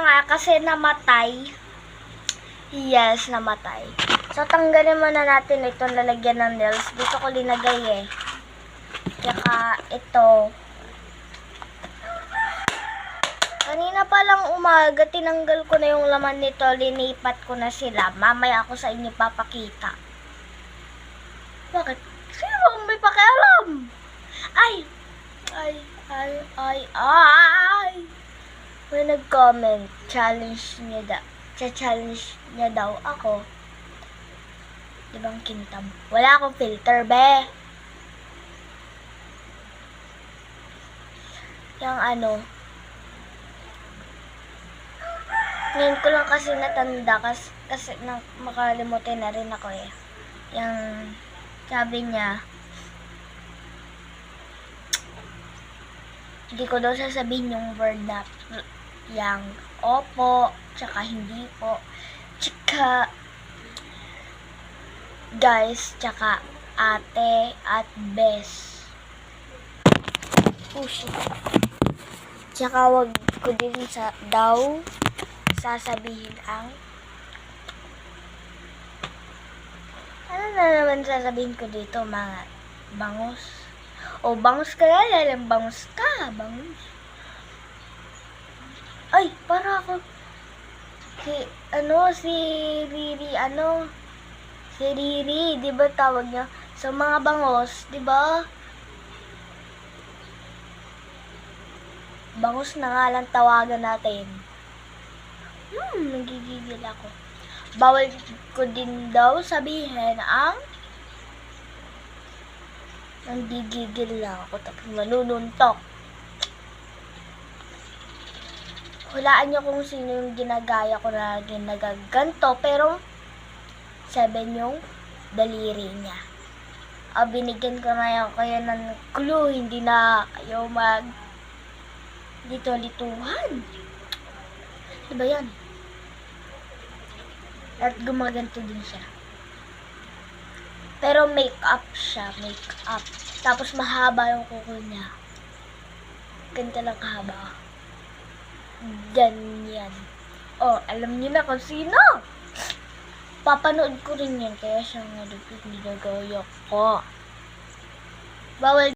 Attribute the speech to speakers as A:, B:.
A: nga kasi namatay. Yes, namatay. So, tanggalin muna natin ito, lalagyan ng nails. Dito ko linagay eh. Saka ito. Kanina pa lang umaga, tinanggal ko na yung laman nito, linipat ko na sila. Mamaya ako sa inyo papakita. Bakit? Sino bang may pakialam? Ay! May nag-comment, challenge niya daw ako. Diba ang kintam? Wala akong filter, be. Yung ano, ngayon ko lang kasi natanda kasi makalimutin na rin ako eh. Yung sabi niya, hindi ko daw sasabihin yung word na yung opo, tsaka hindi po, tsaka guys, tsaka ate at bes. Oh shit. Tsaka wag ko din sasabihin ang ano na naman sasabihin ko dito, mga bangus. O bangus ka na, bangus ka, bangus. Ay, para ako si Riri, di ba tawag niya? Sa mga bangos, di ba? Bangus na nga lang tawagan natin. Nagigigil ako. Bawal ko din daw sabihin ang nanggigigil lang ako tapos manununtok. Hulaan niyo kung sino yung ginagaya ko na ginagaganto, pero 7 yung daliri niya. Binigyan ko na yan kaya ng clue, hindi na kayo lituhan. Diba yan? At gumaganto din siya. Pero make-up siya, make-up. Tapos mahaba yung kuko niya. Ganito lang kahaba. Ganyan. Oh, alam niyo na kung sino. Papanood ko rin yan, kaya siya nga ginagaya ko. Bawal